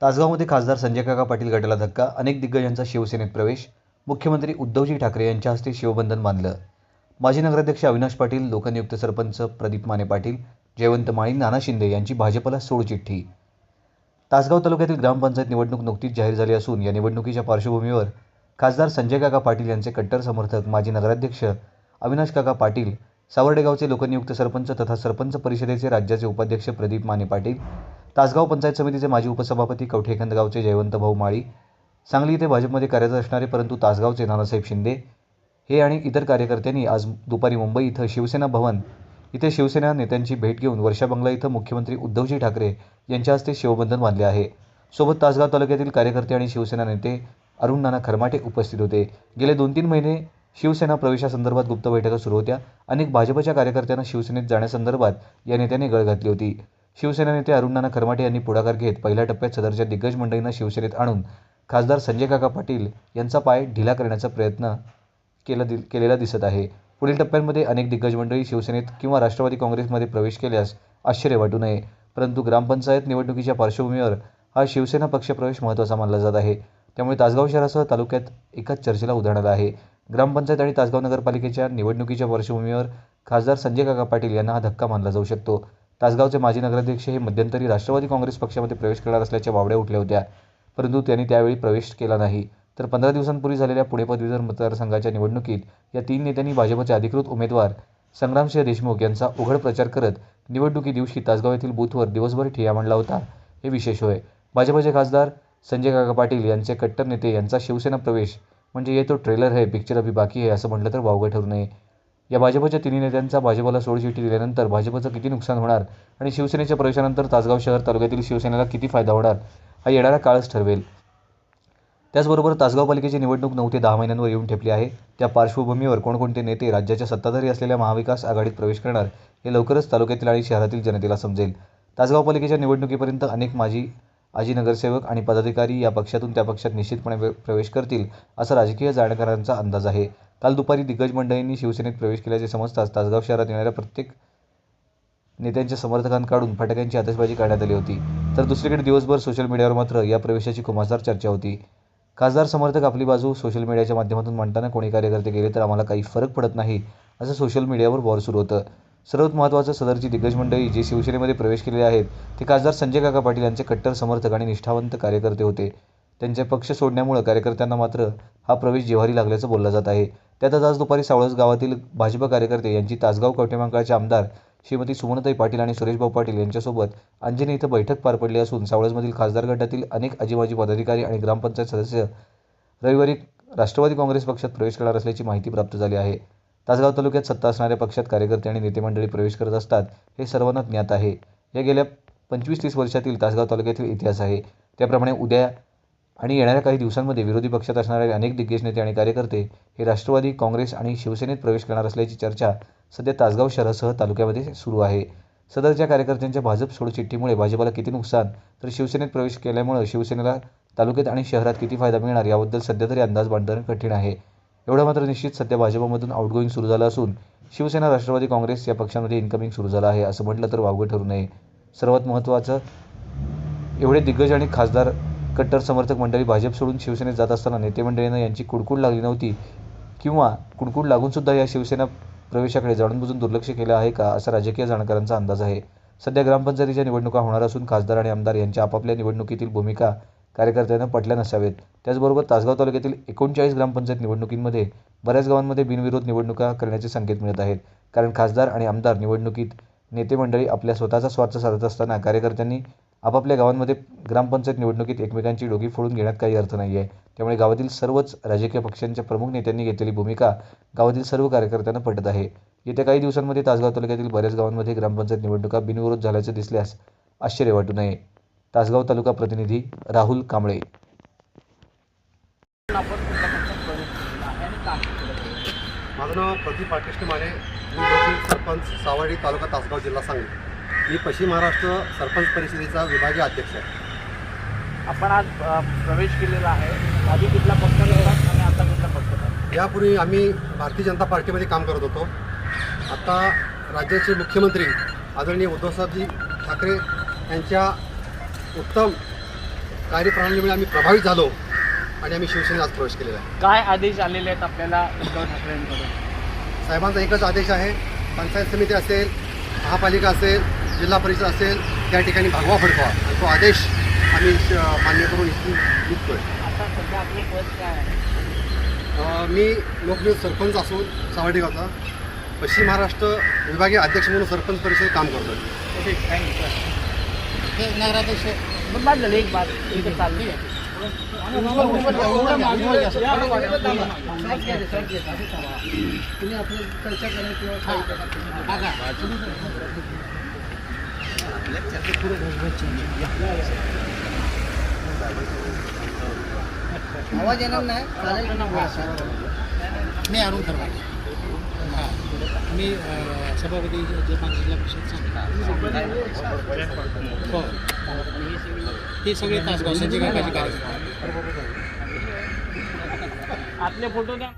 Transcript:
तासगावमध्ये खासदार संजय काका पाटील गटाला धक्का, अनेक दिग्गजांचा शिवसेनेत प्रवेश, मुख्यमंत्री उद्धवजी ठाकरे यांच्या हस्ते शिवबंधन बांधलं. माजी नगराध्यक्ष अविनाश पाटील, लोकनियुक्त सरपंच प्रदीप माने पाटील, जयवंत माळी, नाना शिंदे यांची भाजपला सोडचिठ्ठी. तासगाव तालुक्यातील ग्रामपंचायत निवडणूक नुकतीच जाहीर झाली असून या निवडणुकीच्या पार्श्वभूमीवर खासदार संजय काका पाटील यांचे कट्टर समर्थक माजी नगराध्यक्ष अविनाश काका पाटील, सावर्डे गावचे लोकनियुक्त सरपंच तथा सरपंच परिषदेचे राज्याचे उपाध्यक्ष प्रदीप माने पाटील, तासगाव पंचायत समितीचे माजी उपसभापती कवठेखंद गावचे जयवंत भाऊ माळी, सांगली येथे भाजपमध्ये कार्यरत असणारे परंतु तासगावचे नानासाहेब शिंदे हे आणि इतर कार्यकर्त्यांनी आज दुपारी मुंबई इथं शिवसेना भवन इथे शिवसेना नेत्यांची भेट घेऊन वर्षा बंगला इथं मुख्यमंत्री उद्धवजी ठाकरे यांच्या हस्ते शिवबंधन बांधले आहे. सोबत तासगाव तालुक्यातील कार्यकर्ते आणि शिवसेना नेते अरुण नाना खरमाटे उपस्थित होते. गेले 2-3 महिने शिवसेना प्रवेशासंदर्भात गुप्त बैठका सुरू होत्या. अनेक भाजपच्या कार्यकर्त्यांना शिवसेनेत जाण्यासंदर्भात या नेत्यांनी गळ घातली होती. शिवसेना नेते अरुण नाना खरमाटे यांनी पुढाकार घेत पहिल्या टप्प्यात सदरच्या दिग्गज मंडळींना शिवसेनेत आणून खासदार संजय काका पाटील यांचा पाय ढिला करण्याचा प्रयत्न केलेला दिसत आहे. पुढील टप्प्यांमध्ये अनेक दिग्गज मंडळी शिवसेनेत किंवा राष्ट्रवादी काँग्रेसमध्ये प्रवेश केल्यास आश्चर्य वाटू नये. परंतु ग्रामपंचायत निवडणुकीच्या पार्श्वभूमीवर हा शिवसेना पक्षप्रवेश महत्त्वाचा मानला जात आहे. त्यामुळे तासगाव शहरासह तालुक्यात एकाच चर्चेला उधाण आलं आहे. ग्रामपंचायत आणि तासगाव नगरपालिकेच्या निवडणुकीच्या पार्श्वभूमीवर खासदार संजय काका पाटील यांना हा धक्का मानला जाऊ शकतो. तासगावचे माजी नगराध्यक्ष हे मध्यंतरी राष्ट्रवादी काँग्रेस पक्षामध्ये प्रवेश करणार असल्याच्या वावड्या उठल्या होत्या, परंतु त्यांनी त्यावेळी प्रवेश केला नाही. तर 15 दिवसांपूर्वी झालेल्या पुणे पदवीधर मतदारसंघाच्या निवडणुकीत या 3 नेत्यांनी भाजपचे अधिकृत उमेदवार संग्रामसिंह देशमुख यांचा उघड प्रचार करत निवडणुकी दिवशी तासगाव येथील बूथवर दिवसभर ठिय्या मांडला होता. हे विशेष होय. भाजपचे खासदार संजय काका पाटील यांचे कट्टर नेते यांचा शिवसेना प्रवेश म्हणजे ये तो ट्रेलर है, पिक्चर अभी बाकी है असं म्हटलं तर वावगं ठरू नये. या भाजपच्या तिन्ही नेत्यांचा भाजपला सोडचिठ्ठी दिल्यानंतर भाजपचं किती नुकसान होणार आणि शिवसेनेच्या प्रवेशानंतर तासगाव शहर तालुक्यातील शिवसेनेला किती फायदा होणार हा येणारा काळच ठरवेल. त्याचबरोबर तासगाव पालिकेची निवडणूक 9 ते 10 महिन्यांवर येऊन ठेपली आहे. त्या पार्श्वभूमीवर कोणकोणते नेते राज्याच्या सत्ताधारी असलेल्या महाविकास आघाडीत प्रवेश करणार हे लवकरच तालुक्यातील आणि शहरातील जनतेला समजेल. तासगाव पालिकेच्या निवडणुकीपर्यंत अनेक आजी नगरसेवक आणि पदाधिकारी या पक्षातून त्या पक्षात निश्चितपणे प्रवेश करतील असा राजकीय जाणकारांचा अंदाज आहे. काल दुपारी दिग्गज मंडळींनी शिवसेनेत प्रवेश केल्याचे समजताच तासगाव शहरात येणाऱ्या प्रत्येक नेत्यांच्या समर्थकांकडून फटाक्यांची आतषबाजी करण्यात आली होती. तर दुसरीकडे दिवसभर सोशल मीडियावर मात्र या प्रवेशाची खुमासदार चर्चा होती. खासदार समर्थक आपली बाजू सोशल मीडियाच्या माध्यमातून मांडताना कोणी कार्यकर्ते गेले तर आम्हाला काही फरक पडत नाही असं सोशल मीडियावर वॉर सुरू होतं. सर्वात महत्त्वाचं, सदरची दिग्गज मंडळी जे शिवसेनेमध्ये प्रवेश केलेले आहेत ते खासदार संजय काका पाटील यांचे कट्टर समर्थक आणि निष्ठावंत कार्यकर्ते होते. त्यांचे पक्ष सोडण्यामुळे कार्यकर्त्यांना मात्र हा प्रवेश जिव्हारी लागल्याचं बोललं जात आहे. त्यातच आज दुपारी सावळज गावातील भाजप कार्यकर्ते यांची तासगाव कवठेमहांकाळचे आमदार श्रीमती सुमनताई पाटील आणि सुरेशभाऊ पाटील यांच्यासोबत अंजनी इथं बैठक पार पडली असून सावळजमधील खासदार गटातील अनेक आजी पदाधिकारी आणि ग्रामपंचायत सदस्य रविवारी राष्ट्रवादी काँग्रेस पक्षात प्रवेश करणार असल्याची माहिती प्राप्त झाली आहे. तासगाव तालुक्यात सत्ता असणाऱ्या पक्षात कार्यकर्ते आणि नेते मंडळी प्रवेश करत असतात हे सर्वांना ज्ञात आहे. या गेल्या 25-30 वर्षातील तासगाव तालुक्यातील इतिहास आहे. त्याप्रमाणे उद्या आणि येणाऱ्या काही दिवसांमध्ये विरोधी पक्षात असणारे अनेक दिग्गज नेते आणि कार्यकर्ते हे राष्ट्रवादी काँग्रेस आणि शिवसेनेत प्रवेश करणार असल्याची चर्चा सध्या तासगाव शहरासह तालुक्यामध्ये सुरू आहे. सदरच्या कार्यकर्त्यांच्या भाजप सोडचिठ्ठीमुळे भाजपला किती नुकसान तर शिवसेनेत प्रवेश केल्यामुळे शिवसेनेला तालुक्यात आणि शहरात किती फायदा मिळणार याबद्दल सध्या तरी अंदाज बांधणं कठीण आहे. एवढं मात्र निश्चित सध्या भाजपमधून आउटगोईंग सुरू झालं असून शिवसेना राष्ट्रवादी काँग्रेस या पक्षांमध्ये इन्कमिंग सुरू झालं आहे असं म्हटलं तर वावगं ठरू नये. सर्वात महत्त्वाचं, एवढे दिग्गज आणि खासदार कट्टर समर्थक मंडळी भाजप सोडून शिवसेनेत जात असताना नेते मंडळींना यांची कुडकुड लागली नव्हती किंवा कुडकुड लागूनसुद्धा या शिवसेना प्रवेशाकडे जाणूनबुजून दुर्लक्ष केलं आहे का असा राजकीय जाणकारांचा अंदाज आहे. सध्या ग्रामपंचायतीच्या निवडणुका होणार असून खासदार आणि आमदार यांच्या आपापल्या निवडणुकीतील भूमिका कार्यकर्त्यांना पटल्या नसावेत. त्याचबरोबर तासगाव तालुक्यातील 39 ग्रामपंचायत निवडणुकींमध्ये बऱ्याच गावांमध्ये बिनविरोध निवडणुका करण्याचे संकेत मिळत आहेत. कारण खासदार आणि आमदार निवडणुकीत नेते मंडळी आपल्या स्वतःचा स्वार्थ साधत असताना कार्यकर्त्यांनी आपापल्या गावांमध्ये ग्रामपंचायत निवडणुकीत एकमेकांची डोकी फोडून घेण्यात काही अर्थ नाही आहे. त्यामुळे गावातील सर्वच राजकीय पक्षांच्या प्रमुख नेत्यांनी घेतलेली भूमिका गावातील सर्व कार्यकर्त्यांना पटत आहे. येत्या काही दिवसांमध्ये तासगाव तालुक्यातील बऱ्याच गावांमध्ये ग्रामपंचायत निवडणुका बिनविरोध झाल्याचे दिसल्यास आश्चर्य वाटू नये. तासगाव तालुका प्रतिनिधी राहुल कांबळे. माझं नाव प्रदीप राकेश माने, मी लोकनियुक्त सरपंच सावर्डे तालुका तासगाव जिल्हा सांगली. मी पश्चिम महाराष्ट्र सरपंच परिषदेचा विभागीय अध्यक्ष आहे. आपण आज प्रवेश केलेला आहे. आधी कुठला पक्ष होतात आणि आता कुठला पक्ष होतात? यापूर्वी आम्ही भारतीय जनता पार्टीमध्ये काम करत होतो. आता राज्याचे मुख्यमंत्री आदरणीय उद्धवसाहेबजी ठाकरे यांच्या उत्तम कार्यप्रणालीमुळे आम्ही प्रभावित झालो आणि आम्ही शिवसेनेत आज प्रवेश केलेला आहे. काय आदेश आलेले आहेत आपल्याला उद्धव ठाकरेंकडून? साहेबांचा एकच आदेश आहे, पंचायत समिती असेल, महापालिका असेल, जिल्हा परिषद असेल, त्या ठिकाणी भागवा फडकवा, आणि तो आदेश आम्ही मान्य करून इथून निघतोय. आता सध्या आपलं पद काय आहे? मी लोकनियुक्त सरपंच असून सावर्डे गावचा पश्चिम महाराष्ट्र विभागीय अध्यक्ष म्हणून सरपंच परिषदेत काम करतोय. Okay, thank you sir. नगराध्यक्ष बाद झालं एक बात इथे चालली आहे. तुम्ही आपलं चर्चा करा किंवा आवाज येणार नाही चालेल ना. मी अरुण खरवाडे, मी सभापती जपान जिल्हा परिषद हो. हे सगळे तासगाव संजय काकाचे कार्यक्रम. आपले फोटो द्या.